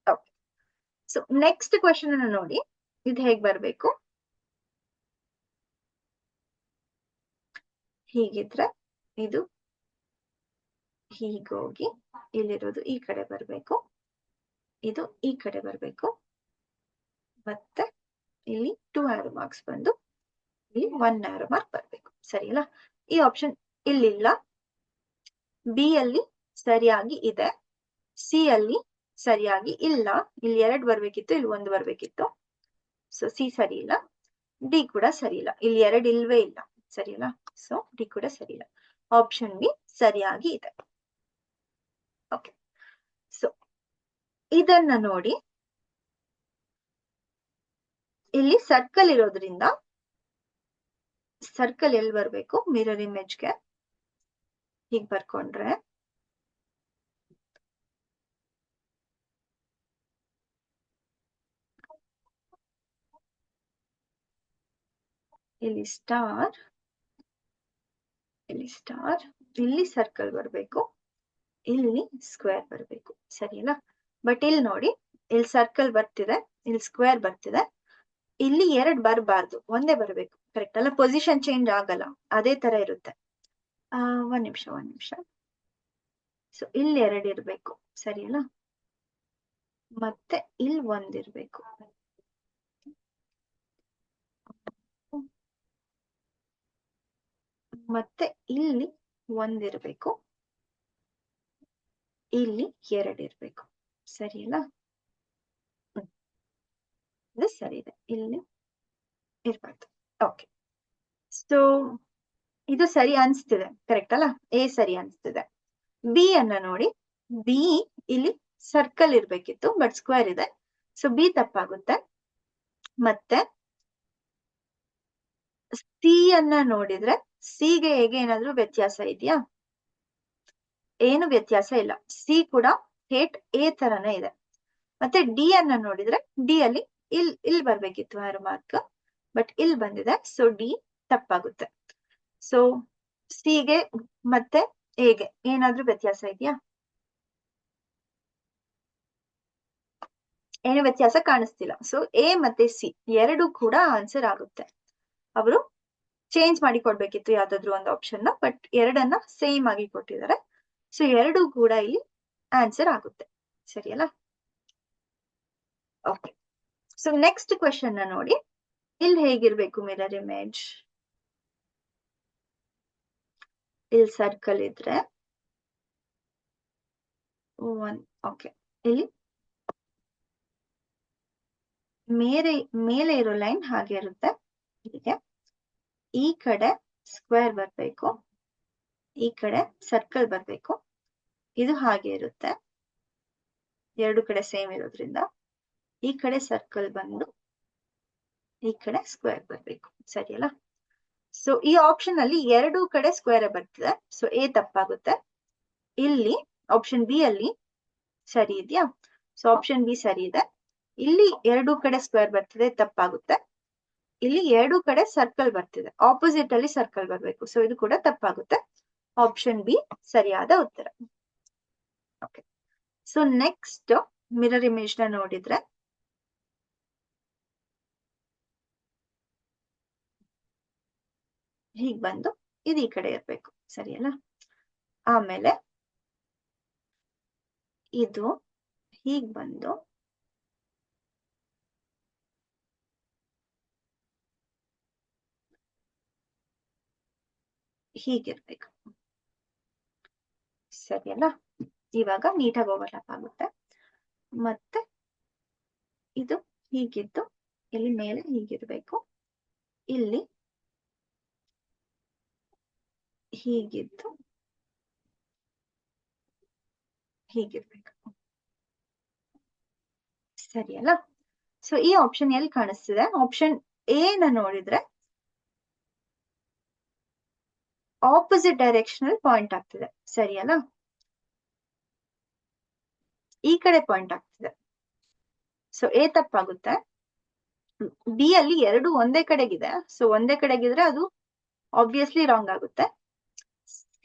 ಓಕೆ. ಸೊ ನೆಕ್ಸ್ಟ್ ಕ್ವೆಶನ್ ಅನ್ನು ನೋಡಿ, ಇದು ಹೇಗ್ ಬರ್ಬೇಕು, ಹೀಗಿದ್ರೆ ಇದು ಹೀಗೋಗಿ ಇಲ್ಲಿರೋದು ಈ ಕಡೆ ಬರ್ಬೇಕು, ಇದು ಈ ಕಡೆ ಬರ್ಬೇಕು, ಮತ್ತೆ ಇಲ್ಲಿ 2 ಆರೋ ಮಾರ್ಕ್ಸ್ ಬಂದು ಇಲ್ಲಿ 1 ಆರೋ ಮಾರ್ಕ್ ಬರ್ಬೇಕು, ಸರಿ ಅಲ್ಲ? ಈ ಆಪ್ಷನ್ ಇಲ್ಲಿಲ್ಲ, ಬಿ ಅಲ್ಲಿ ಸರಿಯಾಗಿ ಇದೆ, ಸಿ ಅಲ್ಲಿ ಸರಿಯಾಗಿ ಇಲ್ಲ, ಇಲ್ಲಿ 2 ಬರ್ಬೇಕಿತ್ತು, ಇಲ್ಲಿ 1 ಬರ್ಬೇಕಿತ್ತು. ಸೊ ಸಿ ಸರಿ ಇಲ್ಲ, ಡಿ ಕೂಡ ಸರಿ ಇಲ್ಲ, ಇಲ್ಲಿ 2 ಇಲ್ವೇ ಇಲ್ಲ, ಸರಿ ಅಲ್ಲ? ಸೊ ಡಿ ಕೂಡ ಸರಿ ಇಲ್ಲ, ಆಪ್ಷನ್ ಬಿ ಸರಿಯಾಗಿ ಇದೆ. ಓಕೆ. ಸೊ ಇದನ್ನ ನೋಡಿ, ಇಲ್ಲಿ ಸರ್ಕಲ್ ಇರೋದ್ರಿಂದ ಸರ್ಕಲ್ ಎಲ್ಲಿ ಬರ್ಬೇಕು, ಮಿರರ್ ಇಮೇಜ್ಗೆ ಹೀಗ್ ಬರ್ಕೊಂಡ್ರೆ ಇಲ್ಲಿ ಸ್ಟಾರ್, ಇಲ್ಲಿ ಸ್ಟಾರ್, ಇಲ್ಲಿ ಸರ್ಕಲ್ ಬರ್ಬೇಕು, ಇಲ್ಲಿ ಸ್ಕ್ವೇರ್ ಬರ್ಬೇಕು, ಸರಿ ಅಲ್ಲ? ಬಟ್ ಇಲ್ಲಿ ನೋಡಿ, ಇಲ್ಲಿ ಸರ್ಕಲ್ ಬರ್ತಿದೆ, ಇಲ್ಲಿ ಸ್ಕ್ವೇರ್ ಬರ್ತಿದೆ, ಇಲ್ಲಿ 2 ಬರಬಾರ್ದು, ಒಂದೇ ಬರ್ಬೇಕು, ಕರೆಕ್ಟ್ ಅಲ್ಲ? ಪೊಸಿಷನ್ ಚೇಂಜ್ ಆಗಲ್ಲ, ಅದೇ ತರ ಇರುತ್ತೆ. ಒಂದ್ ನಿಮಿಷ. ಸೊ ಇಲ್ಲಿ 2 ಇರ್ಬೇಕು, ಸರಿ ಅಲ್ಲ? ಮತ್ತೆ ಇಲ್ಲಿ 1 ಇರ್ಬೇಕು, ಮತ್ತೆ ಇಲ್ಲಿ 1 ಇರ್ಬೇಕು, ಇಲ್ಲಿ 2 ಇರ್ಬೇಕು, ಸರಿ ಅಲ್ಲ? ಇದು ಸರಿ ಇದೆ, ಇಲ್ಲಿ ಇರ್ಬಾರ್ದು. ಓಕೆ. ಸೊ ಇದು ಸರಿ ಅನ್ಸ್ತಿದೆ, ಕರೆಕ್ಟ್ ಅಲ್ಲ? ಎ ಸರಿ ಅನ್ಸ್ತಿದೆ. ಬಿ ಅನ್ನ ನೋಡಿ, ಬಿ ಇಲ್ಲಿ ಸರ್ಕಲ್ ಇರ್ಬೇಕಿತ್ತು, ಬಟ್ ಸ್ಕ್ವೇರ್ ಇದೆ, ಸೊ ಬಿ ತಪ್ಪಾಗುತ್ತೆ. ಮತ್ತೆ ಸಿ ಅನ್ನ ನೋಡಿದ್ರೆ, ಸಿಗೆ ಹೇಗೆ ಏನಾದ್ರೂ ವ್ಯತ್ಯಾಸ ಇದೆಯಾ? ಏನು ವ್ಯತ್ಯಾಸ ಇಲ್ಲ, ಸಿ ಕೂಡ ಥೇಟ್ ಎ ತರನೇ ಇದೆ. ಮತ್ತೆ ಡಿ ಅನ್ನ ನೋಡಿದ್ರೆ, ಡಿ ಅಲ್ಲಿ ಇಲ್ಲಿ ಬರ್ಬೇಕಿತ್ತು ಆರೋ ಮಾರ್ಕ್, ಬಟ್ ಇಲ್ಲಿ ಬಂದಿದೆ, ಸೊ ಡಿ ತಪ್ಪಾಗುತ್ತೆ. ಸೊ ಸಿಗೆ ಮತ್ತೆ ಎಗೆ ಏನಾದ್ರೂ ವ್ಯತ್ಯಾಸ ಇದೆಯಾ? ಏನು ವ್ಯತ್ಯಾಸ ಕಾಣಿಸ್ತಿಲ್ಲ. ಸೊ ಎ ಮತ್ತೆ ಸಿ 2 ಕೂಡ ಆನ್ಸರ್ ಆಗುತ್ತೆ. ಅವರು ಚೇಂಜ್ ಮಾಡಿ ಕೊಡ್ಬೇಕಿತ್ತು ಯಾವ್ದಾದ್ರು ಒಂದು ಆಪ್ಷನ್ ನ, ಬಟ್ 2 ಸೇಮ್ ಆಗಿ ಕೊಟ್ಟಿದ್ದಾರೆ. ಸೊ 2 ಕೂಡ ಇಲ್ಲಿ ಆನ್ಸರ್ ಆಗುತ್ತೆ, ಸರಿ ಅಲ್ಲ? ಓಕೆ. ಸೊ ನೆಕ್ಸ್ಟ್ ಕ್ವೆಶನ್ ನ ನೋಡಿ, ಇಲ್ಲಿ ಹೇಗಿರ್ಬೇಕು ಮಿರರ್ ಇಮೇಜ್, ಇಲ್ಲಿ ಸರ್ಕಲ್ ಇದ್ರೆ ಓಕೆ, ಇಲ್ಲಿ ಮೇಲೆ ಇರೋ ಲೈನ್ ಹಾಗೆ ಇರುತ್ತೆ, ಹೀಗೆ ಈ ಕಡೆ ಸ್ಕ್ವೇರ್ ಬರ್ಬೇಕು, ಈ ಕಡೆ ಸರ್ಕಲ್ ಬರ್ಬೇಕು, ಇದು ಹಾಗೆ ಇರುತ್ತೆ, 2 ಕಡೆ ಸೇಮ್ ಇರೋದ್ರಿಂದ ಈ ಕಡೆ ಸರ್ಕಲ್ ಬಂದು ಈ ಕಡೆ ಸ್ಕ್ವೇರ್ ಬರ್ಬೇಕು, ಸರಿ ಅಲ್ಲ? ಸೊ ಈ ಆಪ್ಷನ್ ಅಲ್ಲಿ 2 ಕಡೆ ಸ್ಕ್ವೇರ್ ಬರ್ತಿದೆ, ಸೊ ಎ ತಪ್ಪಾಗುತ್ತೆ. ಇಲ್ಲಿ ಆಪ್ಷನ್ ಬಿ ಅಲ್ಲಿ ಸರಿ ಇದೆಯಾ? ಸೊ ಆಪ್ಷನ್ ಬಿ ಸರಿ ಇದೆ. ಇಲ್ಲಿ 2 ಕಡೆ ಸ್ಕ್ವೇರ್ ಬರ್ತಿದೆ, ತಪ್ಪಾಗುತ್ತೆ. ಇಲ್ಲಿ 2 ಕಡೆ ಸರ್ಕಲ್ ಬರ್ತಿದೆ, ಆಪೋಸಿಟ್ ಅಲ್ಲಿ ಸರ್ಕಲ್ ಬರ್ಬೇಕು, ಸೊ ಇದು ಕೂಡ ತಪ್ಪಾಗುತ್ತೆ. ಆಪ್ಷನ್ ಬಿ ಸರಿಯಾದ ಉತ್ತರ. Okay. So next mirror image ನ ನೋಡಿದ್ರೆ, ಹೀಗ್ ಬಂದು ಇದು ಈ ಕಡೆ ಇರ್ಬೇಕು, ಸರಿ ಅಲ್ಲ? ಆಮೇಲೆ ಇದು ಹೀಗ್ ಬಂದು ಹೀಗಿರ್ಬೇಕು, ಸರಿ ಅಲ್ಲ? ಇವಾಗ ನೀಟಾಗಿ ಓವರ್ಲ್ಯಾಪ್ ಆಗುತ್ತೆ. ಮತ್ತೆ ಇದು ಹೀಗಿದ್ದು ಇಲ್ಲಿ ಮೇಲೆ ಹೀಗಿರ್ಬೇಕು, ಇಲ್ಲಿ ಹೀಗಿದ್ದು ಹೀಗಿರ್ಬೇಕು. ಸರಿ ಅಲ್ಲ? ಸೊ ಈ ಆಪ್ಷನ್ ಎಲ್ಲಿ ಕಾಣಿಸ್ತಿದೆ? ಆಪ್ಷನ್ ಎ ನ ನೋಡಿದ್ರೆ ಆಪೋಸಿಟ್ ಡೈರೆಕ್ಷನ್ ಅಲ್ಲಿ ಪಾಯಿಂಟ್ ಆಗ್ತಿದೆ. ಸರಿ ಅಲ್ಲ? ಈ ಕಡೆ ಪಾಯಿಂಟ್ ಆಗ್ತಿದೆ. ಸೊ ಎ ತಪ್ಪಾಗುತ್ತೆ. ಡಿ ಅಲ್ಲಿ ಎರಡು ಒಂದೇ ಕಡೆಗಿದೆ. ಸೊ ಒಂದೇ ಕಡೆಗಿದ್ರೆ ಅದು ಆಬ್ವಿಯಸ್ಲಿ ರಾಂಗ್ ಆಗುತ್ತೆ.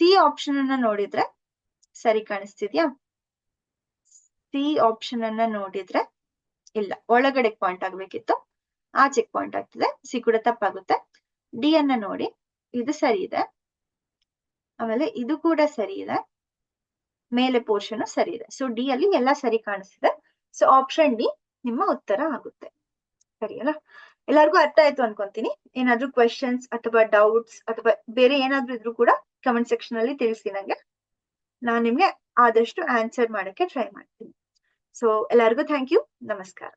ಸಿ ಆಪ್ಷನ್ ಅನ್ನ ನೋಡಿದ್ರೆ ಸರಿ ಕಾಣಿಸ್ತಿದ್ಯಾ? ಸಿ ಆಪ್ಷನ್ ಅನ್ನ ನೋಡಿದ್ರೆ ಇಲ್ಲ, ಒಳಗಡೆ ಪಾಯಿಂಟ್ ಆಗ್ಬೇಕಿತ್ತು, ಆಚೆಗೆ ಪಾಯಿಂಟ್ ಆಗ್ತಿದೆ. ಸಿ ಕೂಡ ತಪ್ಪಾಗುತ್ತೆ. ಡಿ ಅನ್ನ ನೋಡಿ, ಇದು ಸರಿ ಇದೆ, ಆಮೇಲೆ ಇದು ಕೂಡ ಸರಿ ಇದೆ, ಮೇಲೆ ಪೋರ್ಷನ್ ಸರಿ ಇದೆ. ಸೊ ಡಿ ಅಲ್ಲಿ ಎಲ್ಲ ಸರಿ ಕಾಣಿಸ್ತಿದೆ. ಸೊ ಆಪ್ಷನ್ ಡಿ ನಿಮ್ಮ ಉತ್ತರ ಆಗುತ್ತೆ. ಸರಿ ಅಲ್ಲ? ಎಲ್ಲರಿಗೂ ಅರ್ಥ ಆಯ್ತು ಅನ್ಕೊಂತೀನಿ. ಏನಾದ್ರೂ ಕ್ವೆಶನ್ಸ್ ಅಥವಾ ಡೌಟ್ಸ್ ಅಥವಾ ಬೇರೆ ಏನಾದ್ರೂ ಇದ್ರು ಕೂಡ ಕಮೆಂಟ್ ಸೆಕ್ಷನ್ ಅಲ್ಲಿ ತಿಳಿಸಿ ನಂಗೆ. ನಾನು ನಿಮ್ಗೆ ಆದಷ್ಟು ಆನ್ಸರ್ ಮಾಡಕ್ಕೆ ಟ್ರೈ ಮಾಡ್ತೀನಿ. ಸೊ ಎಲ್ಲರಿಗೂ ಥ್ಯಾಂಕ್ ಯು. ನಮಸ್ಕಾರ.